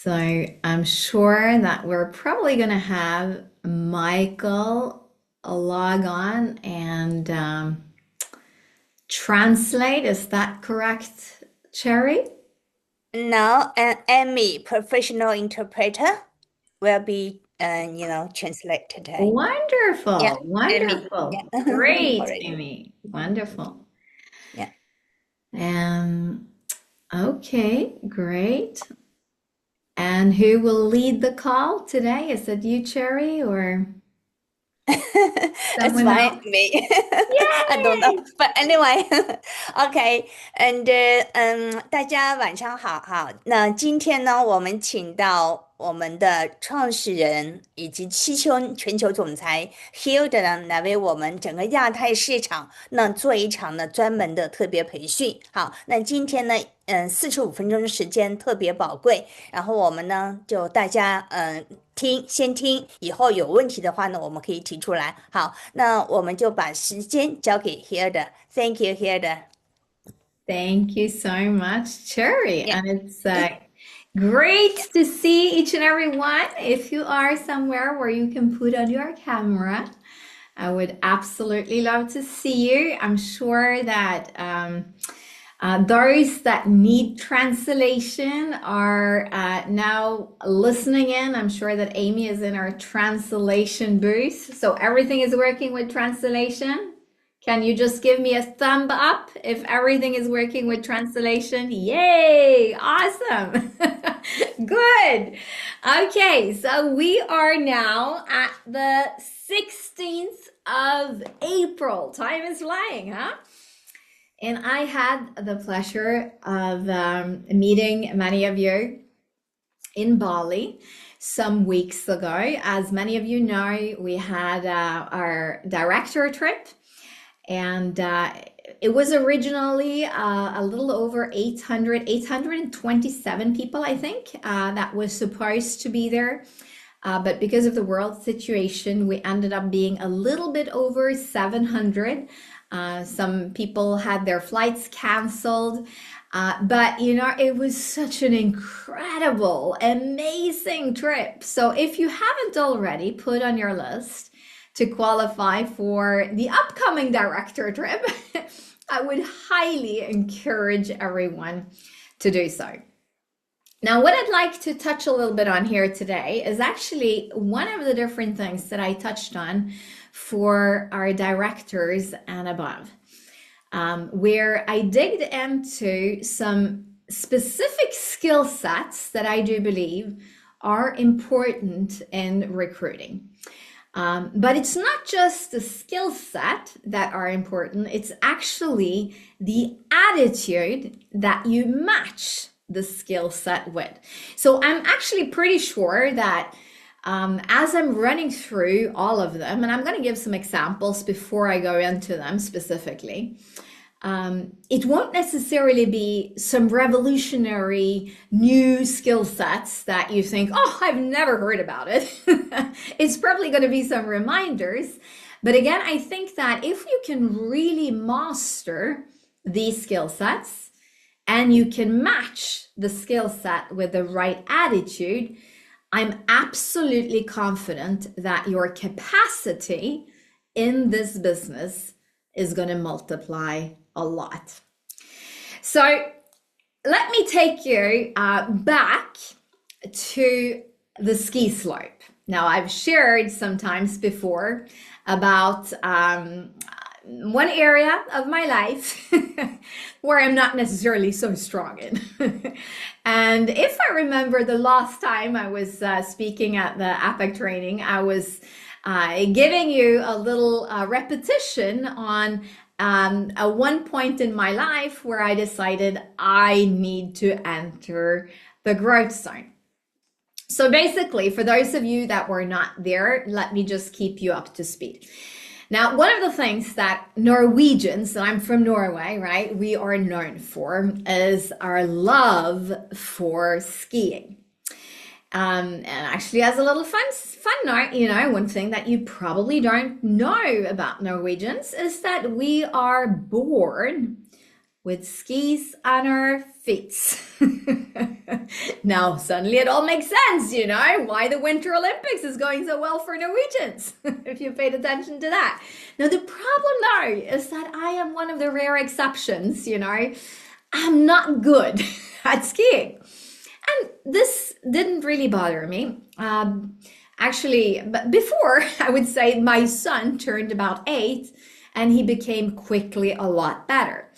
So I'm sure that we're probably going to have Michael log on and translate. Is that correct, Cherry? Now, an Amy, professional interpreter, will be, translate today. Wonderful, Yeah, Amy. wonderful. Yeah. Great, Already. Amy. Wonderful. Yeah. Okay, great. And who will lead the call today? Is it you, Cherry, or It's someone fine, else? me. I don't know, Yay! but anyway, OK, and 大家晚上好，好。那今天呢，我们请到我们的创始人以及全球总裁 Hilde 呢，来为我们整个亚太市场那做一场呢专门的特别培训。好，那今天呢，45分钟的时间特别宝贵，然后我们呢就大家先听，以后有问题的话呢，我们可以提出来。好，那我们就把时间交给 Hilde。Thank you, Hilde. Thank you so much, Cherry. Yeah. And it's great to see each and every one. If you are somewhere where you can put on your camera, I would absolutely love to see you. I'm sure that those that need translation are now listening in. I'm sure that Amy is in our translation booth. So everything is working with translation. Can you just give me a thumb up if everything is working with translation? Yay! Awesome! Good. Okay, so we are now at the 16th of April. Time is flying, huh? And I had the pleasure of meeting many of you in Bali some weeks ago. As many of you know, we had our director trip, and it was originally a little over 827 people, I think, that was supposed to be there. But because of the world situation, we ended up being a little bit over 700. Some people had their flights canceled. But it was such an incredible, amazing trip. So if you haven't already put on your list to qualify for the upcoming director trip, I would highly encourage everyone to do so. Now, what I'd like to touch a little bit on here today is actually one of the different things that I touched on for our directors and above, where I digged into some specific skill sets that I do believe are important in recruiting. But it's not just the skill set that are important, it's actually the attitude that you match the skill set with. So I'm actually pretty sure that as I'm running through all of them, and I'm going to give some examples before I go into them specifically, it won't necessarily be some revolutionary new skill sets that you think, oh, I've never heard about it. It's probably going to be some reminders. But again, I think that if you can really master these skill sets and you can match the skill set with the right attitude, I'm absolutely confident that your capacity in this business is going to multiply a lot. So let me take you back to the ski slope. Now, I've shared sometimes before about one area of my life where I'm not necessarily so strong in. And if I remember the last time I was speaking at the APEC training, I was giving you a little repetition on a one point in my life where I decided I need to enter the growth zone. So basically, for those of you that were not there, let me just keep you up to speed. Now, one of the things that Norwegians, and I'm from Norway, right, we are known for is our love for skiing. And actually, as a little fun note, one thing that you probably don't know about Norwegians is that we are born with skis on her feet. Now, suddenly it all makes sense, why the Winter Olympics is going so well for Norwegians, if you paid attention to that. Now, the problem now is that I am one of the rare exceptions, I'm not good at skiing. And this didn't really bother me. Actually, but before, I would say my son turned about 8 and he became quickly a lot better.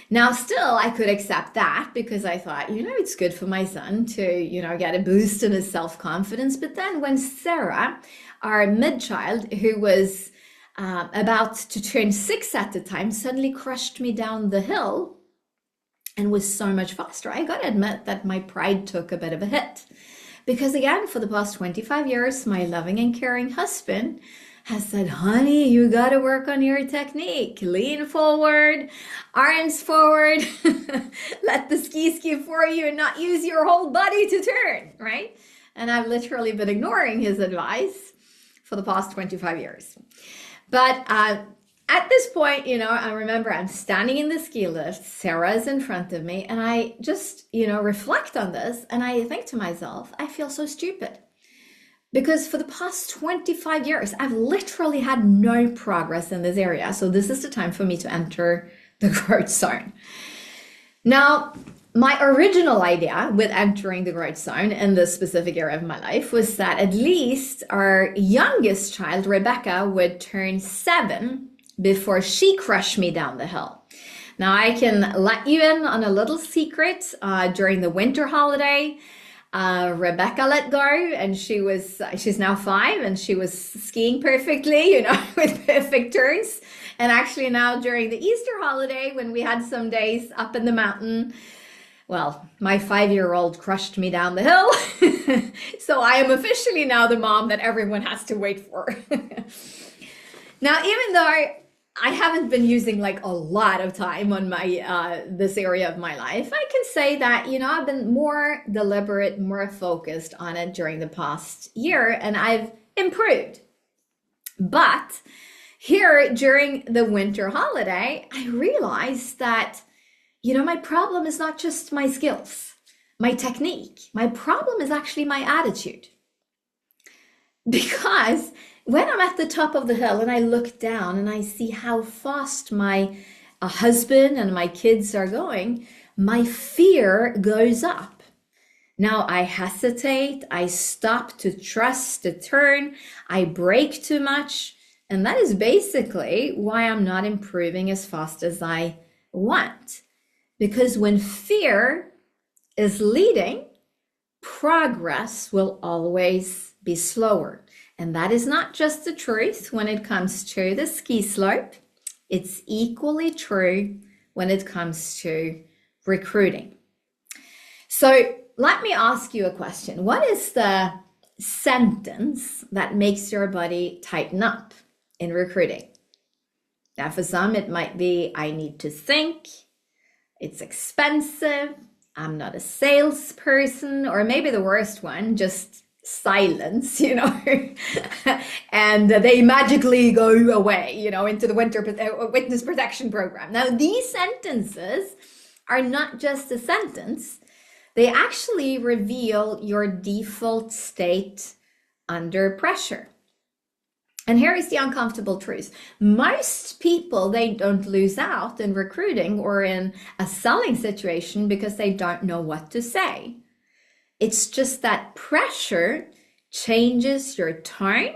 Now, still, I could accept that because I thought, it's good for my son to, get a boost in his self-confidence. But then when Sarah, our mid-child, who was about to turn 6 at the time, suddenly crushed me down the hill and was so much faster, I got to admit that my pride took a bit of a hit. Because again, for the past 25 years, my loving and caring husband has said, honey, you got to work on your technique. Lean forward, arms forward, let the ski for you and not use your whole body to turn, right? And I've literally been ignoring his advice for the past 25 years. But at this point, I remember I'm standing in the ski lift, Sarah is in front of me, and I just, reflect on this and I think to myself, I feel so stupid. Because for the past 25 years, I've literally had no progress in this area. So this is the time for me to enter the growth zone. Now, my original idea with entering the growth zone in this specific area of my life was that at least our youngest child, Rebecca, would turn 7 before she crushed me down the hill. Now, I can let you in on a little secret. During the winter holiday, Rebecca let go, and she's now 5 and she was skiing perfectly, with perfect turns. And actually now during the Easter holiday, when we had some days up in the mountain, well, my 5-year-old crushed me down the hill. So I am officially now the mom that everyone has to wait for. Now, even though I haven't been using like a lot of time on my this area of my life, I can say that, I've been more deliberate, more focused on it during the past year, and I've improved. But here during the winter holiday, I realized that, my problem is not just my skills, my technique. My problem is actually my attitude. Because when I'm at the top of the hill and I look down and I see how fast my husband and my kids are going, my fear goes up. Now I hesitate, I stop to trust the turn, I brake too much, and that is basically why I'm not improving as fast as I want. Because when fear is leading, progress will always be slower. And that is not just the truth when it comes to the ski slope. It's equally true when it comes to recruiting. So let me ask you a question. What is the sentence that makes your body tighten up in recruiting? Now, for some, it might be, I need to think, it's expensive, I'm not a salesperson, or maybe the worst one, just silence, and they magically go away, into the winter witness protection program. Now, these sentences are not just a sentence. They actually reveal your default state under pressure. And here is the uncomfortable truth. Most people, they don't lose out in recruiting or in a selling situation because they don't know what to say. It's just that pressure changes your tone,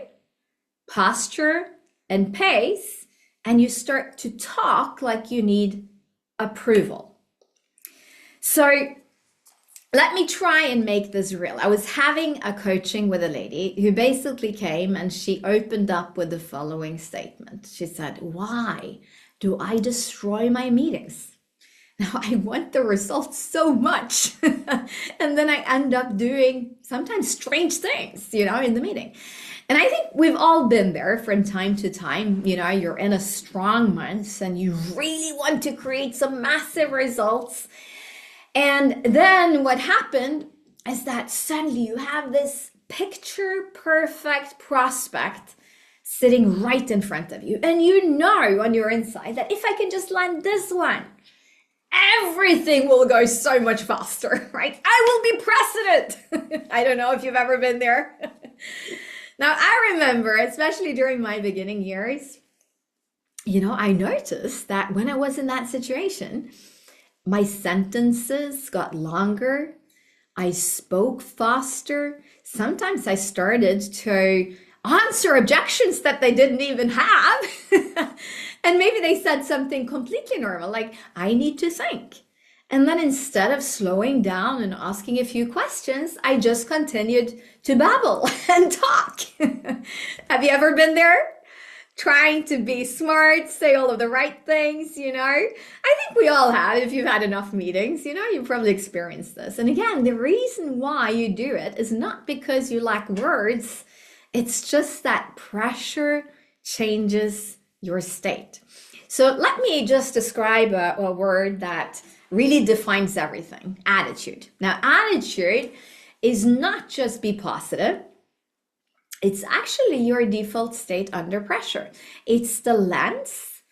posture, and pace, and you start to talk like you need approval. So let me try and make this real. I was having a coaching with a lady who basically came and she opened up with the following statement. She said, why do I destroy my meetings? Now, I want the results so much. And then I end up doing sometimes strange things, in the meeting. And I think we've all been there from time to time. You're in a strong month and you really want to create some massive results. And then what happened is that suddenly you have this picture perfect prospect sitting right in front of you. And on your inside that if I can just land this one, everything will go so much faster, right? I will be president. I don't know if you've ever been there. Now, I remember, especially during my beginning years, I noticed that when I was in that situation, my sentences got longer. I spoke faster. Sometimes I started to answer objections that they didn't even have. And maybe they said something completely normal, like, I need to think. And then instead of slowing down and asking a few questions, I just continued to babble and talk. Have you ever been there? Trying to be smart, say all of the right things, I think we all have. If you've had enough meetings, you've probably experienced this. And again, the reason why you do it is not because you lack words. It's just that pressure changes your state. So let me just describe a word that really defines everything: attitude. Now, attitude is not just be positive. It's actually your default state under pressure. It's the lens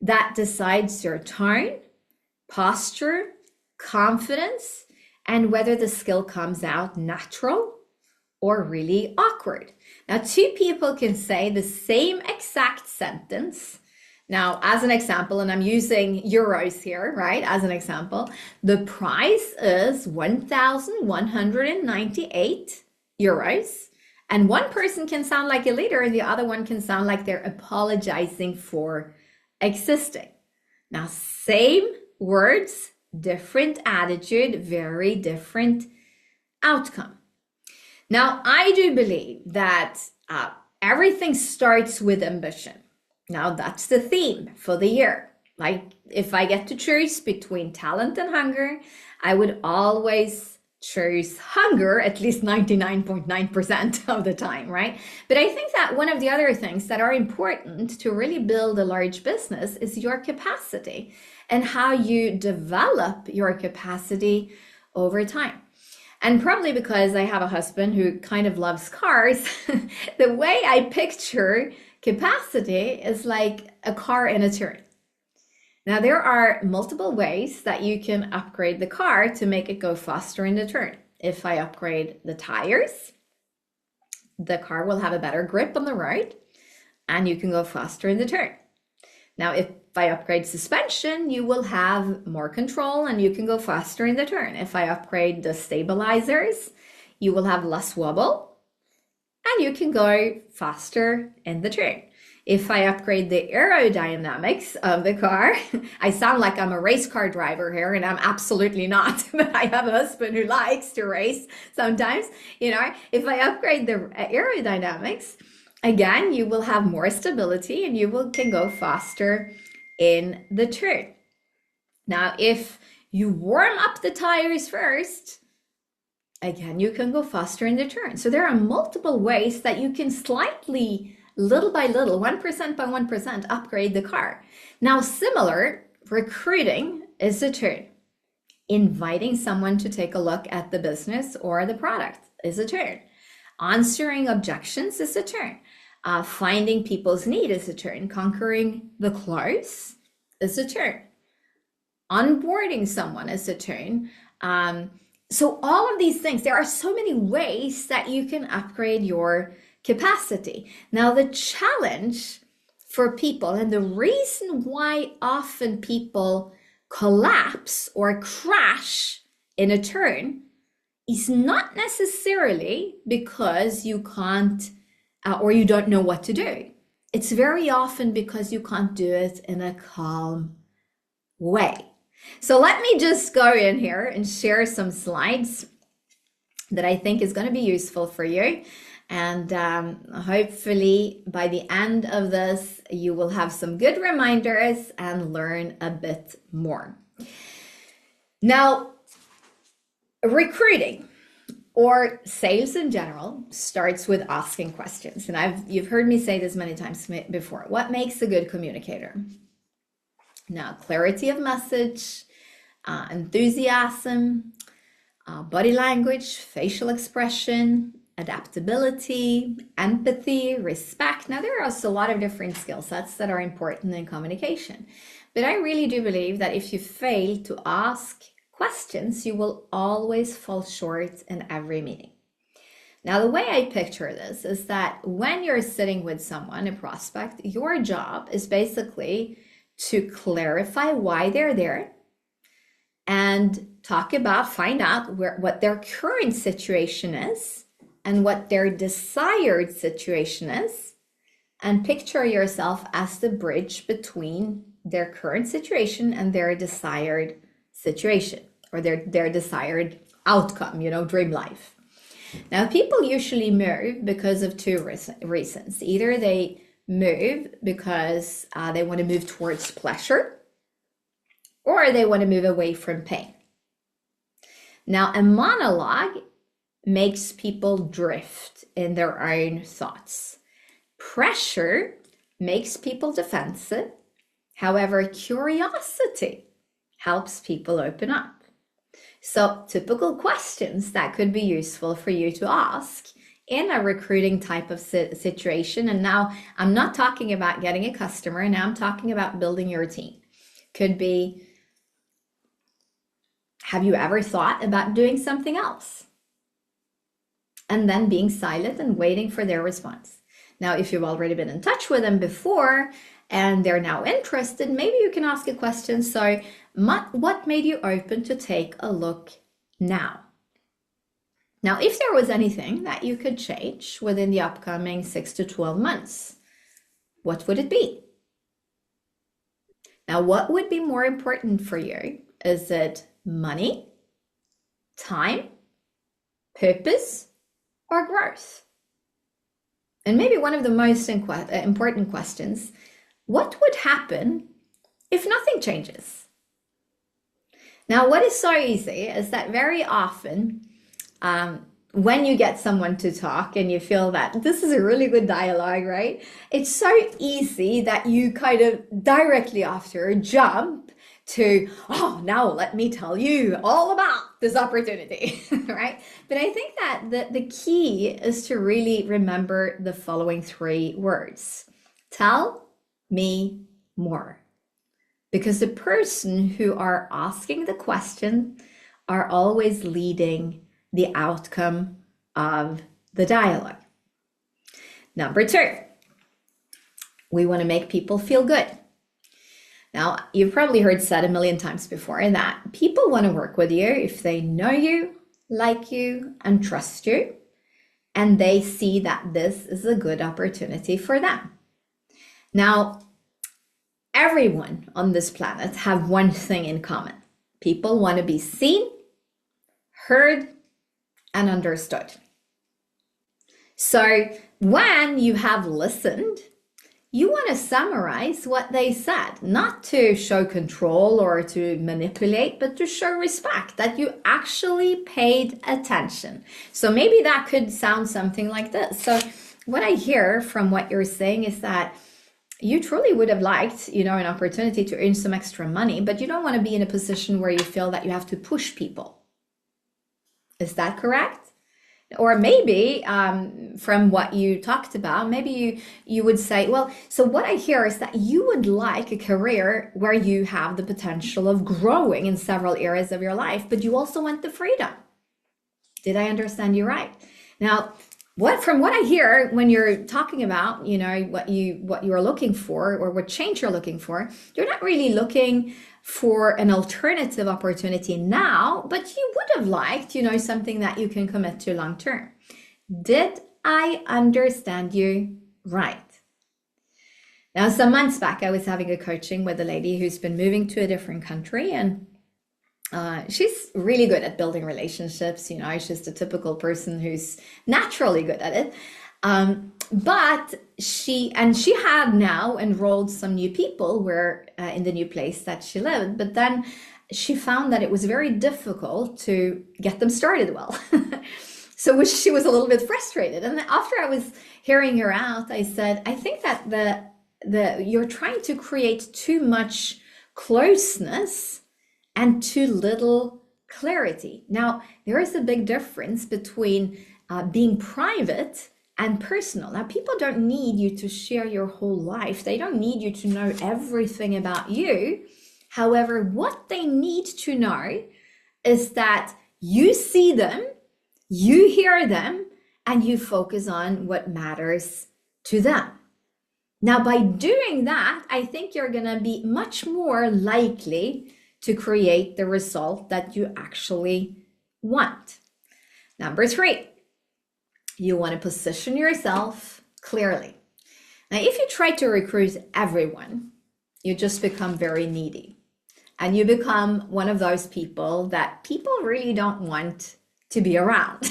that decides your tone, posture, confidence, and whether the skill comes out natural or really awkward. Now, two people can say the same exact sentence. Now, as an example, and I'm using euros here, right? As an example, the price is 1,198 euros. And one person can sound like a leader and the other one can sound like they're apologizing for existing. Now, same words, different attitude, very different outcome. Now, I do believe that everything starts with ambition. Now, that's the theme for the year. Like, if I get to choose between talent and hunger, I would always choose hunger at least 99.9% of the time, right? But I think that one of the other things that are important to really build a large business is your capacity and how you develop your capacity over time. And probably because I have a husband who kind of loves cars, the way I picture capacity is like a car in a turn. Now, there are multiple ways that you can upgrade the car to make it go faster in the turn. If I upgrade the tires, the car will have a better grip on the road and you can go faster in the turn. Now, if I upgrade suspension, you will have more control and you can go faster in the turn. If I upgrade the stabilizers, you will have less wobble and you can go faster in the turn. If I upgrade the aerodynamics of the car, I sound like I'm a race car driver here, and I'm absolutely not. But I have a husband who likes to race sometimes. If I upgrade the aerodynamics, again, you will have more stability and you can go faster in the turn. Now, if you warm up the tires first, again, you can go faster in the turn. So there are multiple ways that you can slightly, little by little, 1% by 1%, upgrade the car. Now, similar, recruiting is a turn. Inviting someone to take a look at the business or the product is a turn. Answering objections is a turn. Finding people's need is a turn. Conquering the close is a turn. Onboarding someone is a turn. So all of these things, there are so many ways that you can upgrade your capacity. Now, the challenge for people, and the reason why often people collapse or crash in a turn, is not necessarily because you can't or you don't know what to do. It's very often because you can't do it in a calm way. So let me just go in here and share some slides that I think is going to be useful for you. And hopefully by the end of this, you will have some good reminders and learn a bit more. Now, recruiting or sales in general starts with asking questions. And you've heard me say this many times before. What makes a good communicator? Now, clarity of message, enthusiasm, body language, facial expression, adaptability, empathy, respect. Now, there are also a lot of different skill sets that are important in communication. But I really do believe that if you fail to ask questions, you will always fall short in every meeting. Now, the way I picture this is that when you're sitting with someone, a prospect, your job is basically to clarify why they're there and find out what their current situation is and what their desired situation is, and picture yourself as the bridge between their current situation and their desired situation, or their desired outcome, dream life. Now, people usually move because of two reasons. Either they move because they want to move towards pleasure, or they want to move away from pain. Now, a monologue makes people drift in their own thoughts. Pressure makes people defensive. However, curiosity helps people open up. So, typical questions that could be useful for you to ask in a recruiting type of situation. And now I'm not talking about getting a customer. Now I'm talking about building your team. Could be, have you ever thought about doing something else? And then being silent and waiting for their response. Now, if you've already been in touch with them before and they're now interested, maybe you can ask a question. So, what made you open to take a look now? Now, if there was anything that you could change within the upcoming 6 to 12 months, what would it be? Now, what would be more important for you? Is it money, time, purpose, or growth? And maybe one of the most important questions, what would happen if nothing changes? Now, what is so easy is that very often when you get someone to talk and you feel that this is a really good dialogue, right? It's so easy that you kind of directly after jump to, oh, now let me tell you all about this opportunity, right? But I think that the key is to really remember the following 3 words. Tell me more. Because the person who are asking the question are always leading the outcome of the dialogue. Number 2, we want to make people feel good. Now, you've probably heard said a million times before that people want to work with you if they know you, like you, and trust you, and they see that this is a good opportunity for them. Now, everyone on this planet have one thing in common. People want to be seen, heard, and understood. So when you have listened, you want to summarize what they said, not to show control or to manipulate, but to show respect, that you actually paid attention. So maybe that could sound something like this. So what I hear from what you're saying is that you truly would have liked, an opportunity to earn some extra money, but you don't want to be in a position where you feel that you have to push people. Is that correct? Or maybe from what you talked about, maybe you would say, well, so what I hear is that you would like a career where you have the potential of growing in several areas of your life, but you also want the freedom. Did I understand you right? Now, from what I hear when you're talking about, what you're looking for or what change you're looking for, you're not really looking for an alternative opportunity now, but you would have liked, something that you can commit to long term. Did I understand you right? Now, some months back, I was having a coaching with a lady who's been moving to a different country, and she's really good at building relationships. She's the typical person who's naturally good at it. But she had now enrolled some new people in the new place that she lived, but then she found that it was very difficult to get them started well. So she was a little bit frustrated. And after I was hearing her out, I said, I think that you're trying to create too much closeness and too little clarity. Now, there is a big difference between being private and personal. Now, people don't need you to share your whole life. They don't need you to know everything about you. However, what they need to know is that you see them, you hear them, and you focus on what matters to them. Now, by doing that, I think you're going to be much more likely to create the result that you actually want. Number 3, you want to position yourself clearly. Now, if you try to recruit everyone, you just become very needy. And you become one of those people that people really don't want to be around.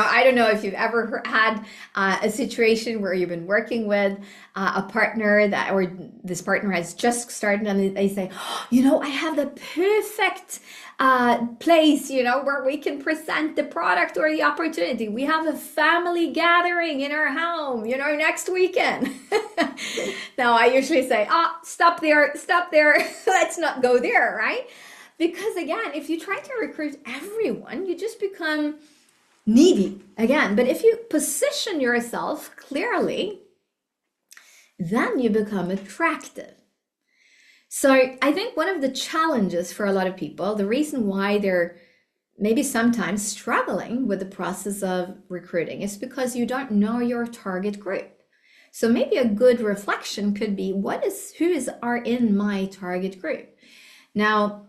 I don't know if you've ever had a situation where you've been working with a partner or this partner has just started and they say, I have the perfect place, where we can present the product or the opportunity. We have a family gathering in our home, next weekend. Now I usually say, stop there. Let's not go there, right? Because again, if you try to recruit everyone, you just become needy again. But if you position yourself clearly, then you become attractive. So I think one of the challenges for a lot of people, the reason why they're maybe sometimes struggling with the process of recruiting is because you don't know your target group. So maybe a good reflection could be, who are in my target group? Now,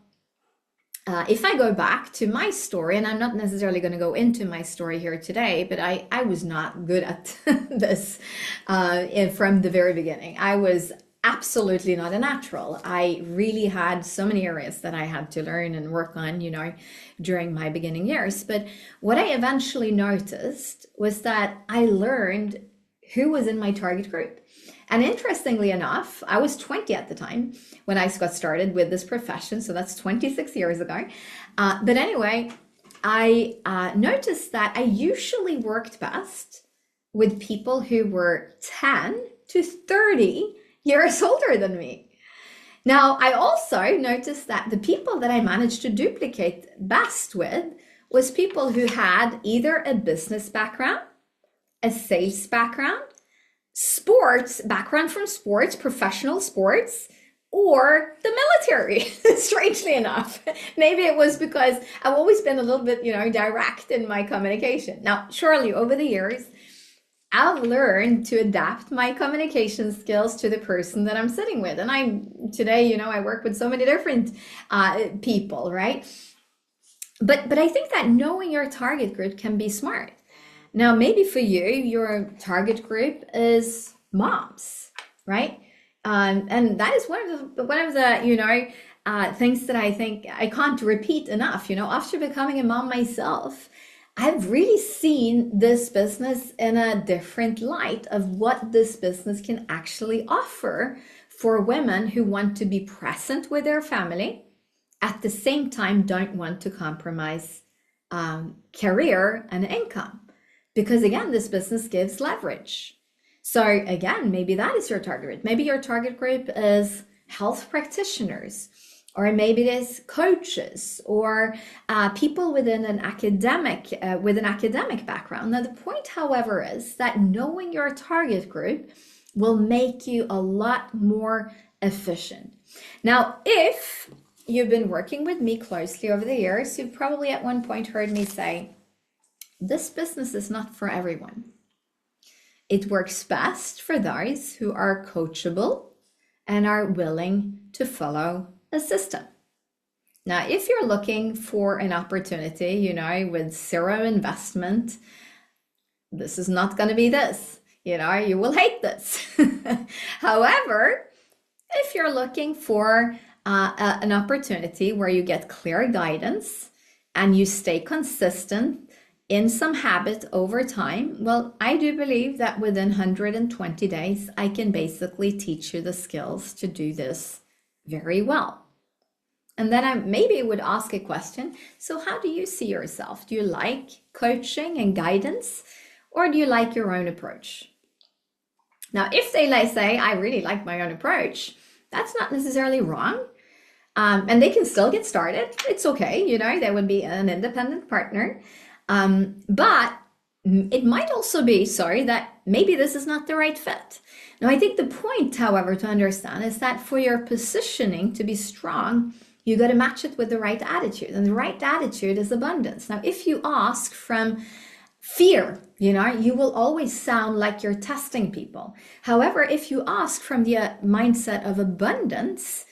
if I go back to my story, and I'm not necessarily going to go into my story here today, but I was not good at this from the very beginning. I was absolutely not a natural. I really had so many areas that I had to learn and work on, during my beginning years. But what I eventually noticed was that I learned who was in my target group. And interestingly enough, I was 20 at the time when I got started with this profession. So that's 26 years ago. But anyway, I noticed that I usually worked best with people who were 10 to 30 years older than me. Now, I also noticed that the people that I managed to duplicate best with was people who had either a business background, a sales background, background from sports, professional sports, or the military, strangely enough. Maybe it was because I've always been a little bit, direct in my communication. Now, surely over the years, I've learned to adapt my communication skills to the person that I'm sitting with. And today, I work with so many different people, right? But I think that knowing your target group can be smart. Now, maybe for you, your target group is moms, right? And that is one of the things that I think I can't repeat enough. After becoming a mom myself, I've really seen this business in a different light of what this business can actually offer for women who want to be present with their family, at the same time don't want to compromise career and income. Because again, this business gives leverage. So again, maybe that is your target group. Maybe your target group is health practitioners, or maybe it is coaches, or people within an academic background. Now, the point, however, is that knowing your target group will make you a lot more efficient. Now, if you've been working with me closely over the years, you've probably at one point heard me say, this business is not for everyone. It works best for those who are coachable and are willing to follow a system. Now, if you're looking for an opportunity, with zero investment, this is not going to be this. You will hate this. However, if you're looking for an opportunity where you get clear guidance and you stay consistent in some habit over time, well, I do believe that within 120 days, I can basically teach you the skills to do this very well. And then I maybe would ask a question. So how do you see yourself? Do you like coaching and guidance, or do you like your own approach? Now, if they say, I really like my own approach, that's not necessarily wrong. And they can still get started. It's okay. They would be an independent partner. But it might also be, that maybe this is not the right fit. Now, I think the point, however, to understand is that for your positioning to be strong, you got to match it with the right attitude. And the right attitude is abundance. Now, if you ask from fear, you will always sound like you're testing people. However, if you ask from the mindset of abundance,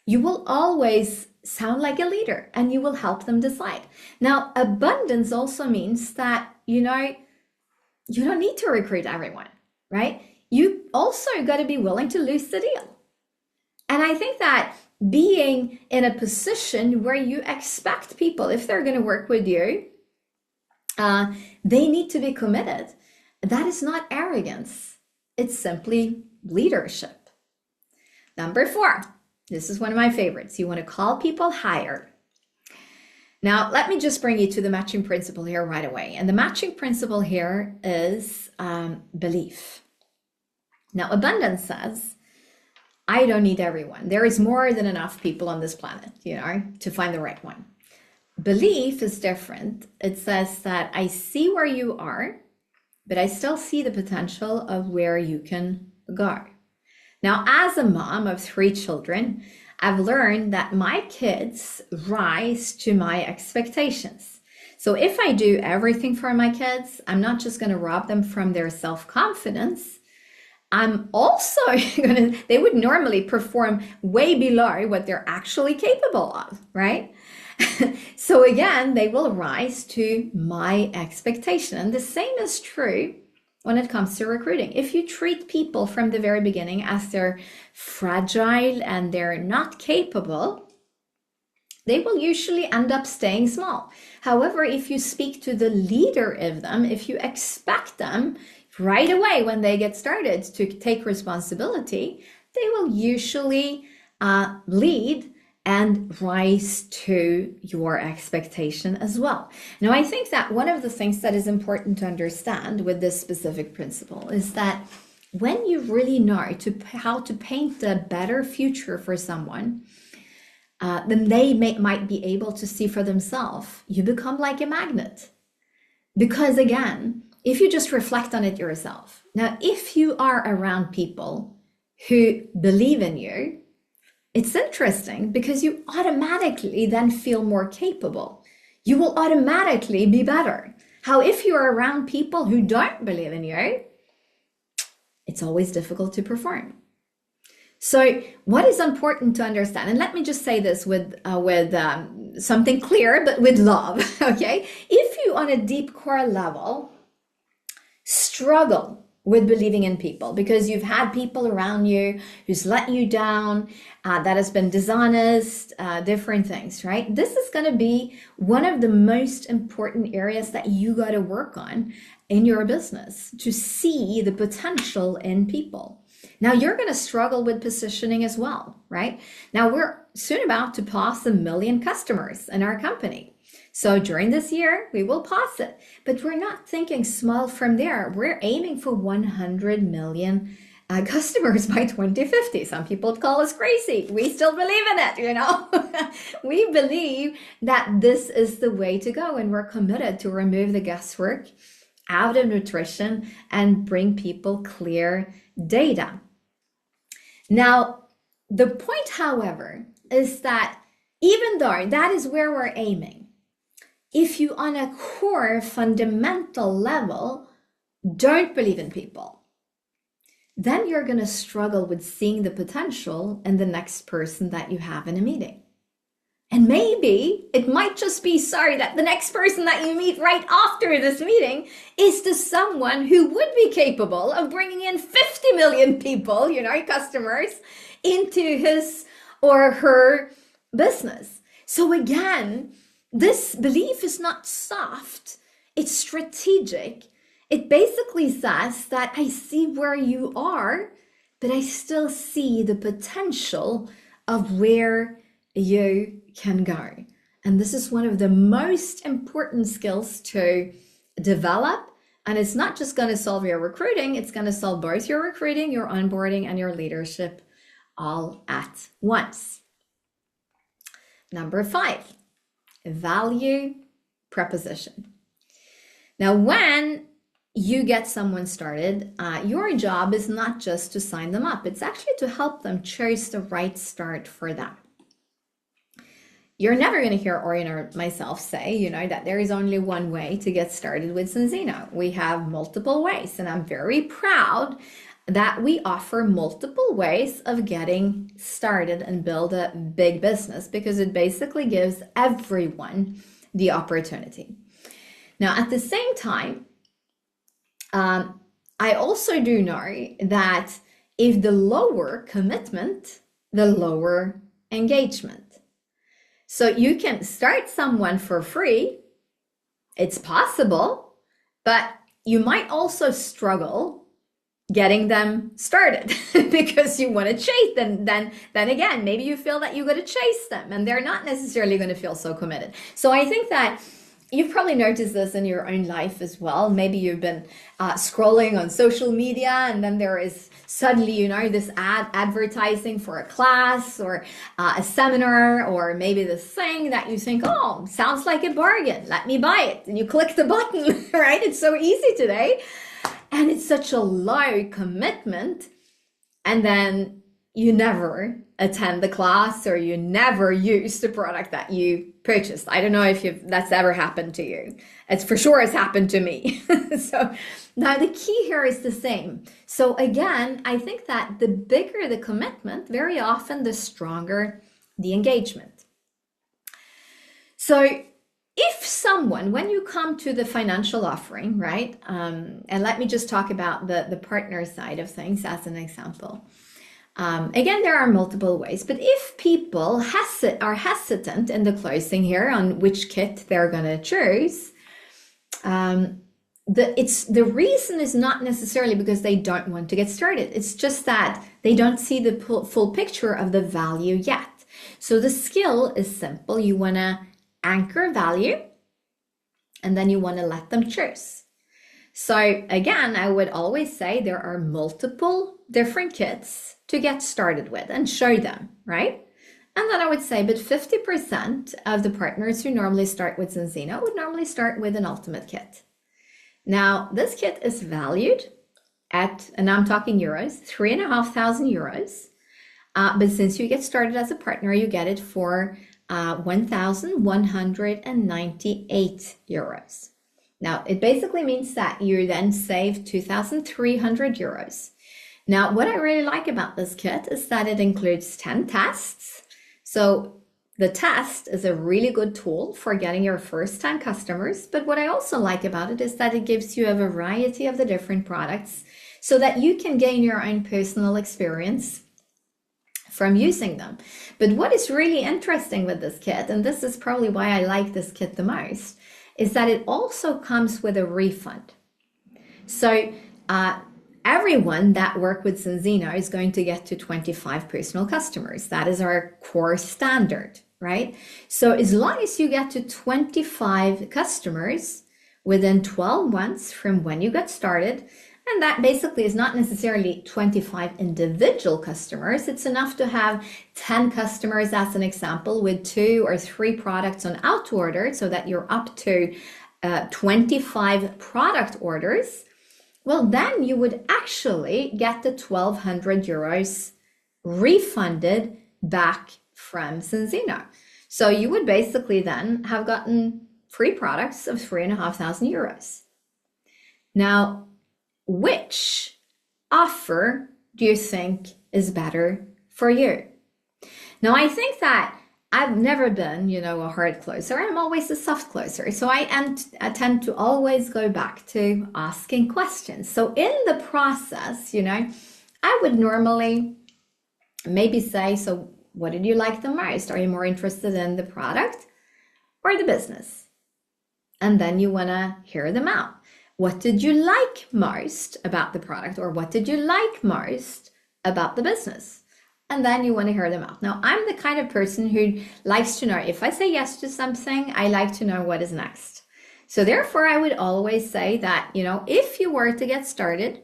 you will always sound like a leader and you will help them decide. Now, abundance also means that, you don't need to recruit everyone, right? You also got to be willing to lose the deal. And I think that being in a position where you expect people, if they're going to work with you, they need to be committed. That is not arrogance. It's simply leadership. Number 4, this is one of my favorites. You want to call people higher. Now, let me just bring you to the matching principle here right away. And the matching principle here is belief. Now, abundance says, I don't need everyone. There is more than enough people on this planet, to find the right one. Belief is different. It says that I see where you are, but I still see the potential of where you can go. Now, as a mom of 3 children, I've learned that my kids rise to my expectations. So if I do everything for my kids, I'm not just going to rob them from their self-confidence. I'm also they would normally perform way below what they're actually capable of, right? So again, they will rise to my expectation. And the same is true when it comes to recruiting. If you treat people from the very beginning as they're fragile and they're not capable, they will usually end up staying small. However, if you speak to the leader of them, if you expect them right away when they get started to take responsibility, they will usually lead and rise to your expectation as well. Now, I think that one of the things that is important to understand with this specific principle is that when you really know how to paint a better future for someone than they might be able to see for themselves, you become like a magnet. Because again, if you just reflect on it yourself, now if you are around people who believe in you, it's interesting because you automatically then feel more capable. You will automatically be better. How if you're around people who don't believe in you, it's always difficult to perform. So what is important to understand, and let me just say this with something clear, but with love, okay? If you on a deep core level struggle with believing in people because you've had people around you who's let you down, that has been dishonest, different things, right? This is going to be one of the most important areas that you got to work on in your business to see the potential in people. Now you're going to struggle with positioning as well, right? Now we're soon about to pass 1 million customers in our company. So during this year, we will pass it, but we're not thinking small from there. We're aiming for 100 million customers by 2050. Some people call us crazy. We still believe in it, We believe that this is the way to go, and we're committed to remove the guesswork out of nutrition and bring people clear data. Now, the point, however, is that even though that is where we're aiming, if you on a core fundamental level don't believe in people, then you're going to struggle with seeing the potential in the next person that you have in a meeting. And maybe it might just be that the next person that you meet right after this meeting is to someone who would be capable of bringing in 50 million people, customers, into his or her business. So again, this belief is not soft, it's strategic. It basically says that I see where you are, but I still see the potential of where you can go. And this is one of the most important skills to develop. And it's not just going to solve your recruiting, it's going to solve both your recruiting, your onboarding, and your leadership all at once. Number 5. Value proposition. Now, when you get someone started, your job is not just to sign them up. It's actually to help them choose the right start for them. You're never going to hear Orion or myself say, that there is only one way to get started with Senzino. We have multiple ways, and I'm very proud that we offer multiple ways of getting started and build a big business, because it basically gives everyone the opportunity. Now, at the same time, I also do know that if the lower commitment, the lower engagement. So you can start someone for free. It's possible, but you might also struggle getting them started because you want to chase them. Then again, maybe you feel that you got to chase them and they're not necessarily going to feel so committed. So I think that you've probably noticed this in your own life as well. Maybe you've been scrolling on social media, and then there is suddenly, this advertising for a class or a seminar, or maybe this thing that you think, oh, sounds like a bargain. Let me buy it. And you click the button, right? It's so easy today. And it's such a low commitment. And then you never attend the class, or you never use the product that you purchased. I don't know if that's ever happened to you. It's for sure has happened to me. So now the key here is the same. So again, I think that the bigger the commitment, very often the stronger the engagement. So if someone, when you come to the financial offering, right? And let me just talk about the partner side of things as an example. Again, there are multiple ways, but if people are hesitant in the closing here on which kit they're going to choose, the reason is not necessarily because they don't want to get started. It's just that they don't see the full picture of the value yet. So the skill is simple. You want to anchor value, and then you want to let them choose. So again, I would always say there are multiple different kits to get started with and show them, right? And then I would say, but 50% of the partners who normally start with Senzino would normally start with an ultimate kit. Now, this kit is valued at, and I'm talking euros, 3,500 euros. But since you get started as a partner, you get it for 1,198 euros. Now, it basically means that you then save 2,300 euros. Now, what I really like about this kit is that it includes 10 tests. So the test is a really good tool for getting your first 10 customers. But what I also like about it is that it gives you a variety of the different products so that you can gain your own personal experience from using them. But what is really interesting with this kit, and this is probably why I like this kit the most, is that it also comes with a refund. So everyone that works with Senzino is going to get to 25 personal customers. That is our core standard, right? So as long as you get to 25 customers within 12 months from when you got started, and that basically is not necessarily 25 individual customers. It's enough to have 10 customers as an example with 2 or 3 products on out order so that you're up to 25 product orders. Well, then you would actually get the 1,200 euros refunded back from Senzino. So you would basically then have gotten free products of 3,500 euros. Now, which offer do you think is better for you? Now, I think that I've never been, a hard closer. I'm always a soft closer. So I tend to always go back to asking questions. So in the process, I would normally maybe say, so what did you like the most? Are you more interested in the product or the business? And then you want to hear them out. What did you like most about the product, or what did you like most about the business? And then you want to hear them out. Now, I'm the kind of person who likes to know, if I say yes to something, I like to know what is next. So therefore, I would always say that, if you were to get started,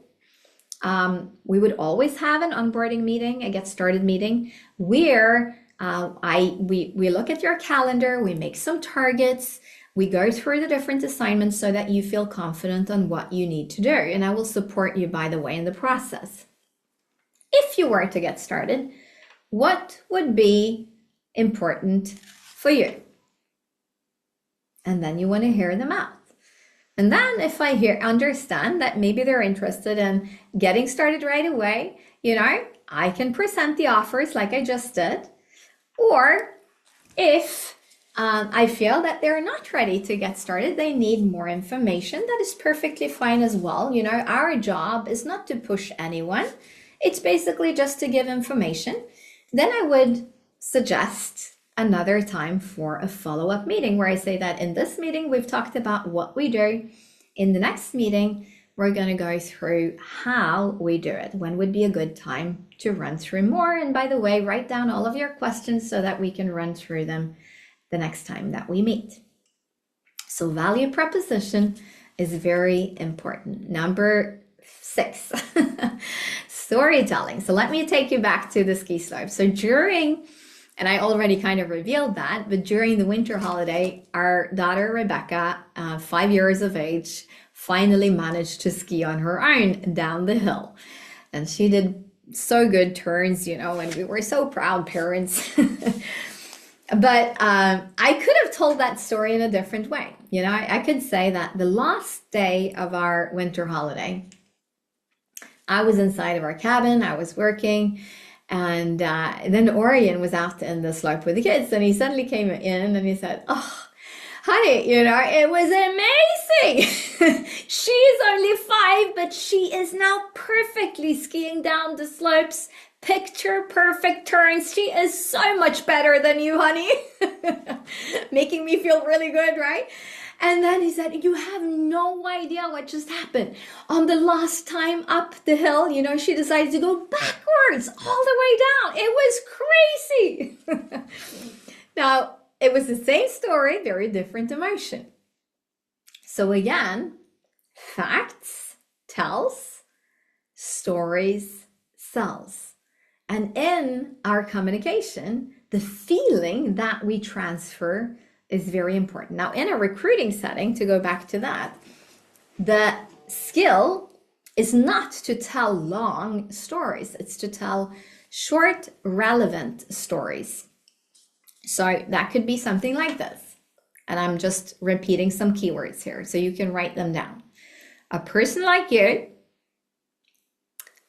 we would always have an onboarding meeting, a get started meeting, where we look at your calendar, we make some targets, we go through the different assignments so that you feel confident on what you need to do. And I will support you, by the way, in the process. If you were to get started, what would be important for you? And then you want to hear them out. And then if I understand that maybe they're interested in getting started right away, I can present the offers like I just did. Or if I feel that they're not ready to get started, they need more information, that is perfectly fine as well. Our job is not to push anyone. It's basically just to give information. Then I would suggest another time for a follow-up meeting where I say that in this meeting, we've talked about what we do. In the next meeting, we're going to go through how we do it. When would be a good time to run through more? And by the way, write down all of your questions so that we can run through them the next time that we meet. So value proposition is very important. Number 6, storytelling. So let me take you back to the ski slope. So and I already kind of revealed that, but during the winter holiday, our daughter Rebecca, 5 years of age, finally managed to ski on her own down the hill. And she did so good turns, and we were so proud parents. But I could have told that story in a different way. I could say that the last day of our winter holiday, I was inside of our cabin, I was working, and then Orion was out in the slope with the kids, and he suddenly came in and he said, "Oh, honey, it was amazing. She's only 5, but she is now perfectly skiing down the slopes. Picture perfect turns. She is so much better than you, honey." Making me feel really good, right? And then he said, "You have no idea what just happened. On the last time up the hill, she decided to go backwards all the way down. It was crazy." Now, it was the same story, very different emotion. So again, facts tells, stories sells. And in our communication, the feeling that we transfer is very important. Now, in a recruiting setting, to go back to that, the skill is not to tell long stories. It's to tell short, relevant stories. So that could be something like this. And I'm just repeating some keywords here so you can write them down. A person like you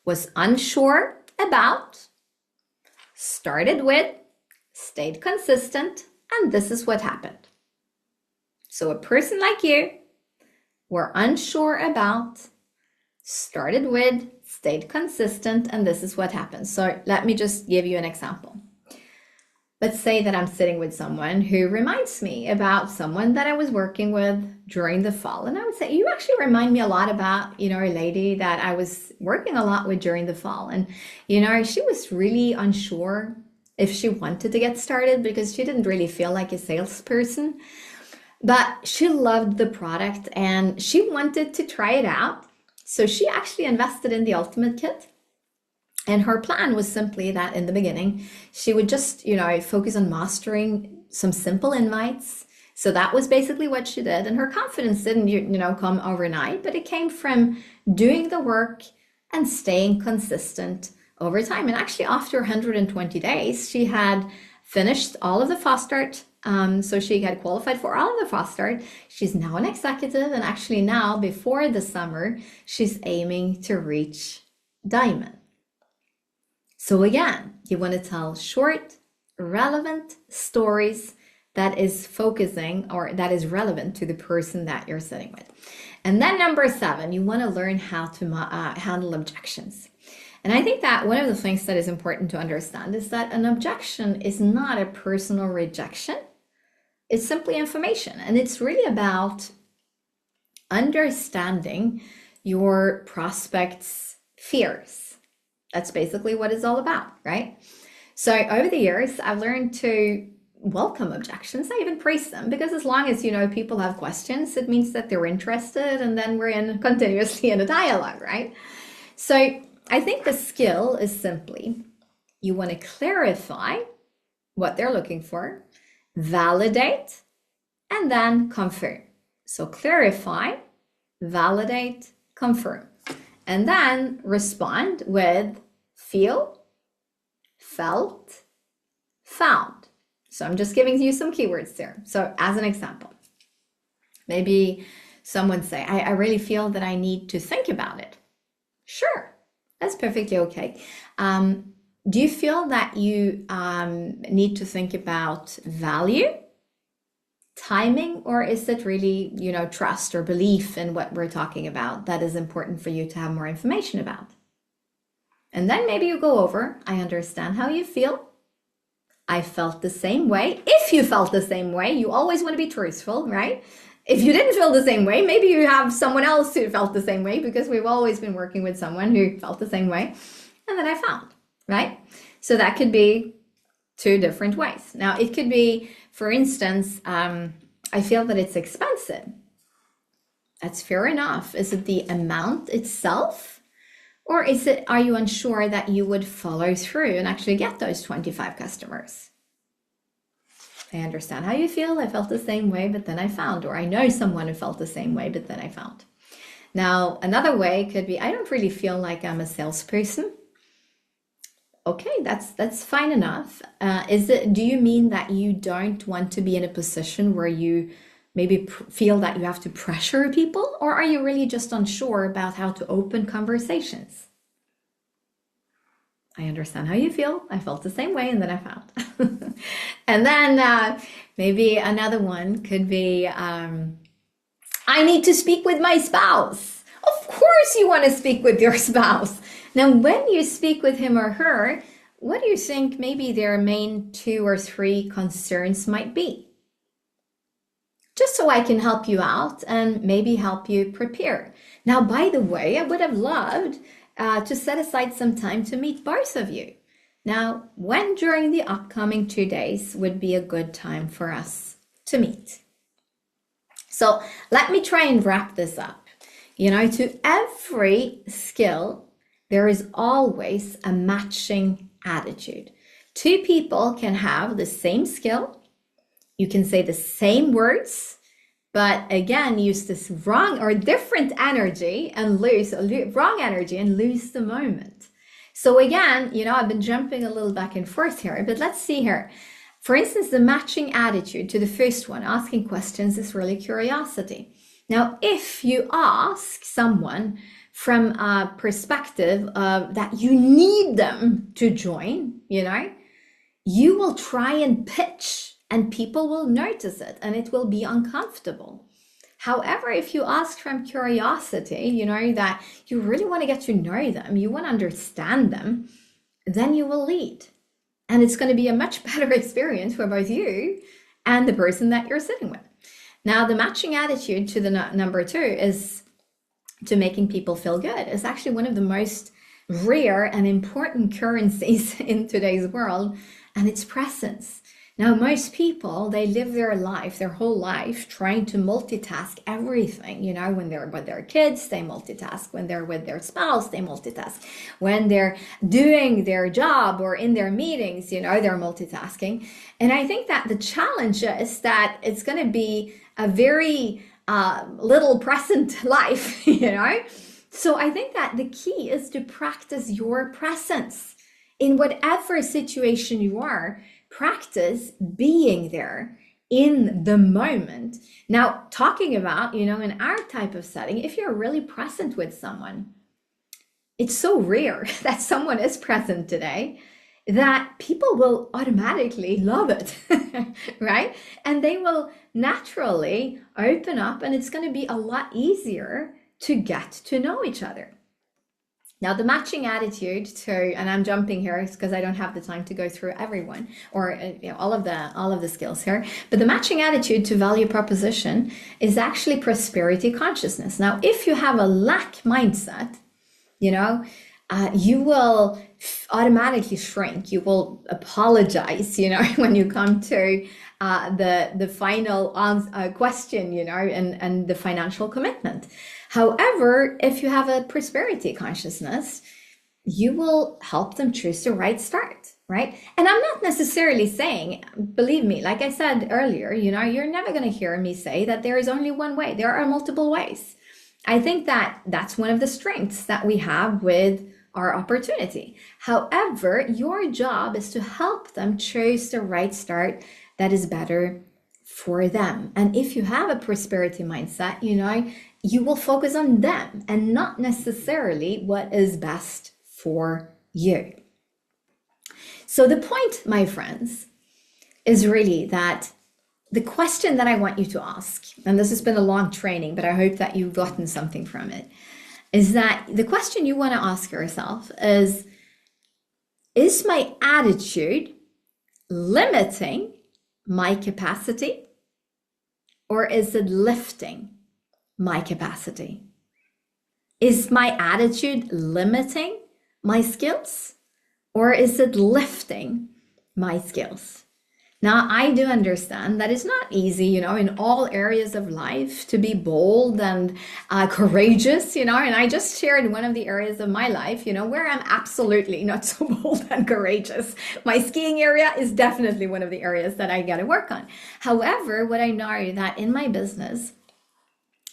was unsure about, started with, stayed consistent, and this is what happened. So a person like you were unsure about, started with, stayed consistent, and this is what happened. So let me just give you an example. Let's say that I'm sitting with someone who reminds me about someone that I was working with during the fall. And I would say, "You actually remind me a lot about, a lady that I was working a lot with during the fall. And, she was really unsure if she wanted to get started because she didn't really feel like a salesperson. But she loved the product and she wanted to try it out. So she actually invested in the Ultimate Kit. And her plan was simply that in the beginning, she would just, focus on mastering some simple invites. So that was basically what she did. And her confidence didn't, come overnight, but it came from doing the work and staying consistent over time. And actually, after 120 days, she had finished all of the fast start. So she had qualified for all of the fast start. She's now an executive. And actually now, before the summer, she's aiming to reach Diamond. So again, you want to tell short, relevant stories that is focusing or that is relevant to the person that you're sitting with. And then number 7, you want to learn how to handle objections. And I think that one of the things that is important to understand is that an objection is not a personal rejection. It's simply information. And it's really about understanding your prospect's fears. That's basically what it's all about, right? So over the years, I've learned to welcome objections. I even praise them because as long as, people have questions, it means that they're interested and then we're continuously in a dialogue, right? So I think the skill is simply, you want to clarify what they're looking for, validate, and then confirm. So clarify, validate, confirm, and then respond with feel, felt, found. So I'm just giving you some keywords there. So as an example, maybe someone say, I really feel that I need to think about it. Sure, that's perfectly okay. Do you feel that you need to think about value, timing, or is it really, trust or belief in what we're talking about that is important for you to have more information about? And then maybe you go over, I understand how you feel. I felt the same way. If you felt the same way, you always want to be truthful, right? If you didn't feel the same way, maybe you have someone else who felt the same way, because we've always been working with someone who felt the same way. And then I found, right? So that could be two different ways. Now it could be, for instance, I feel that it's expensive. That's fair enough. Is it the amount itself? Or are you unsure that you would follow through and actually get those 25 customers? I understand how you feel. I felt the same way, but then I found, or I know someone who felt the same way, but then I found. Now, another way could be, I don't really feel like I'm a salesperson. Okay, that's fine enough. Do you mean that you don't want to be in a position where you maybe feel that you have to pressure people, or are you really just unsure about how to open conversations? I understand how you feel. I felt the same way, and then I found. And then maybe another one could be, I need to speak with my spouse. Of course you want to speak with your spouse. Now, when you speak with him or her, what do you think maybe their main 2 or 3 concerns might be? Just so I can help you out and maybe help you prepare. Now, by the way, I would have loved to set aside some time to meet both of you. Now, when during the upcoming 2 days would be a good time for us to meet? So let me try and wrap this up. To every skill, there is always a matching attitude. 2 people can have the same skill. You can say the same words, but again, use this wrong or different energy and lose the moment. So again, I've been jumping a little back and forth here, but let's see here. For instance, the matching attitude to the first one, asking questions, is really curiosity. Now, if you ask someone from a perspective of that you need them to join, you will try and pitch, and people will notice it, and it will be uncomfortable. However, if you ask from curiosity, that you really want to get to know them, you want to understand them, then you will lead. And it's going to be a much better experience for both you and the person that you're sitting with. Now, the matching attitude to the number 2 is to making people feel good. It's actually one of the most rare and important currencies in today's world, and it's presence. Now, most people, they live their whole life trying to multitask everything. When they're with their kids, they multitask. When they're with their spouse, they multitask. When they're doing their job or in their meetings, they're multitasking. And I think that the challenge is that it's going to be a very little present life, So I think that the key is to practice your presence in whatever situation you are. Practice being there in the moment. Now, talking about, in our type of setting, if you're really present with someone, it's so rare that someone is present today that people will automatically love it, right? And they will naturally open up, and it's going to be a lot easier to get to know each other. Now, the matching attitude and I'm jumping here because I don't have the time to go through everyone or all of the skills here, but the matching attitude to value proposition is actually prosperity consciousness. Now, if you have a lack mindset, you will automatically shrink. You will apologize, when you come to the final question, and the financial commitment. However, if you have a prosperity consciousness, you will help them choose the right start. right? And I'm not necessarily saying, believe me, like I said earlier, you're never going to hear me say that there is only one way. There are multiple ways. I think that that's one of the strengths that we have with our opportunity. However, your job is to help them choose the right start that is better for them. And if you have a prosperity mindset, you will focus on them and not necessarily what is best for you. So the point, my friends, is really that the question that I want you to ask, and this has been a long training, but I hope that you've gotten something from it, is that the question you want to ask yourself is my attitude limiting my capacity, or is it lifting my capacity? Is my attitude limiting my skills, or is it lifting my skills? Now, I do understand that it's not easy, in all areas of life to be bold and courageous, and I just shared one of the areas of my life, where I'm absolutely not so bold and courageous. My skiing area is definitely one of the areas that I got to work on. However, what I know that in my business,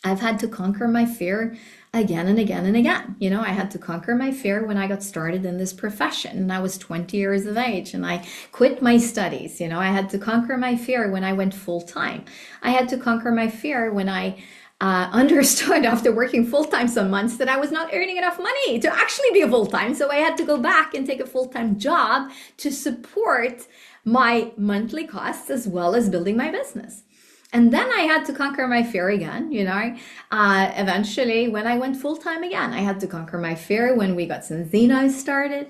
I've had to conquer my fear again and again and again. I had to conquer my fear when I got started in this profession, and I was 20 years of age and I quit my studies. I had to conquer my fear when I went full time. I had to conquer my fear when I understood after working full-time some months that I was not earning enough money to actually be a full-time. So I had to go back and take a full-time job to support my monthly costs as well as building my business. And then I had to conquer my fear again, eventually when I went full-time again. I had to conquer my fear when we got Senzino started.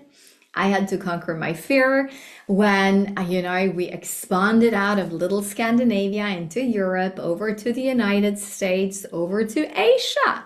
I had to conquer my fear when, we expanded out of little Scandinavia into Europe, over to the United States, over to Asia.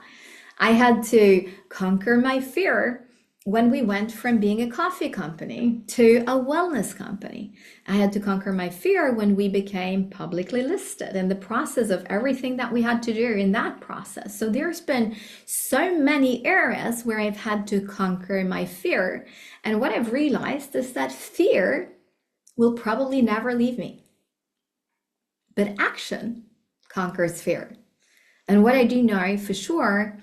I had to conquer my fear when we went from being a coffee company to a wellness company. I had to conquer my fear when we became publicly listed and the process of everything that we had to do in that process. So there's been so many areas where I've had to conquer my fear. And what I've realized is that fear will probably never leave me. But action conquers fear. And what I do know for sure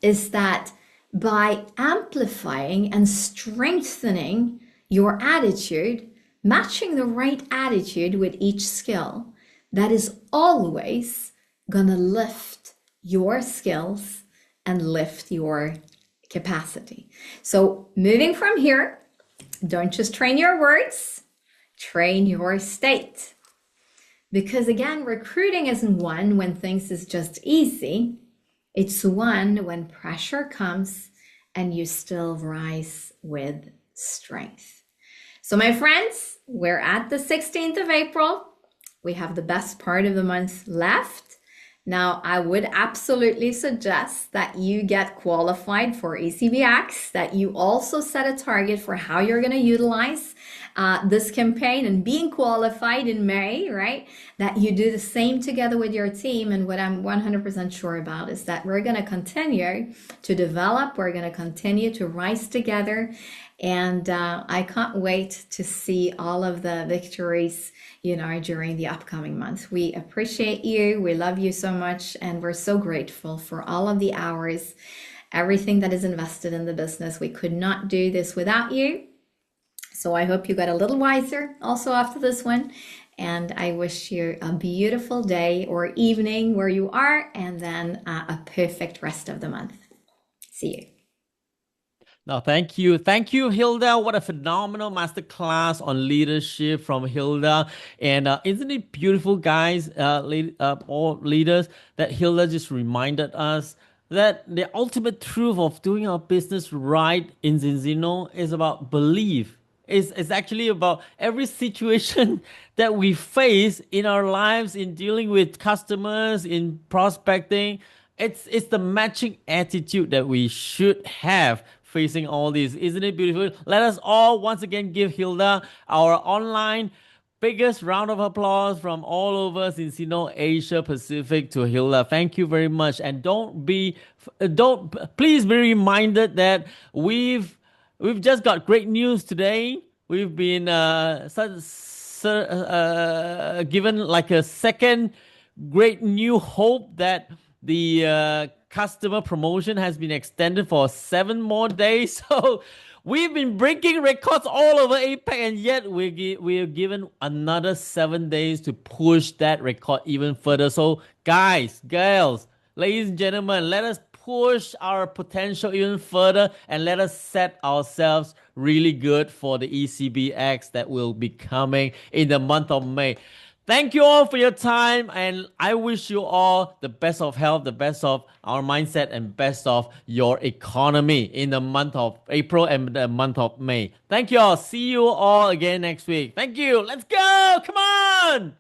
is that by amplifying and strengthening your attitude, matching the right attitude with each skill, that is always gonna lift your skills and lift your capacity. So moving from here, don't just train your words, train your state. Because again, recruiting isn't one when things is just easy. It's one when pressure comes and you still rise with strength. So my friends, we're at the 16th of April. We have the best part of the month left. Now, I would absolutely suggest that you get qualified for ECBX, that you also set a target for how you're going to utilize this campaign and being qualified in May, right? That you do the same together with your team. And what I'm 100% sure about is that we're going to continue to develop. We're going to continue to rise together. And I can't wait to see all of the victories, during the upcoming months. We appreciate you. We love you so much. And we're so grateful for all of the hours, everything that is invested in the business. We could not do this without you. So I hope you got a little wiser also after this one. And I wish you a beautiful day or evening where you are, and then a perfect rest of the month. See you. No, thank you. Thank you, Hilde. What a phenomenal masterclass on leadership from Hilde. And isn't it beautiful, guys, all leaders, that Hilde just reminded us that the ultimate truth of doing our business right in Zinzino is about belief. It's actually about every situation that we face in our lives, in dealing with customers, in prospecting. It's the matching attitude that we should have facing all this. Isn't it beautiful? Let us all once again give Hilde our online biggest round of applause from all over Zinzino, Asia Pacific to Hilde. Thank you very much. And please be reminded that we've just got great news today. we've been given like a second great new hope that the customer promotion has been extended for 7 more days. So we've been breaking records all over APAC, and yet we're given another 7 days to push that record even further. So guys, girls, ladies and gentlemen, let us push our potential even further and let us set ourselves really good for the ECBX that will be coming in the month of May. Thank you all for your time, and I wish you all the best of health, the best of our mindset, and best of your economy in the month of April and the month of May. Thank you all. See you all again next week. Thank you. Let's go. Come on.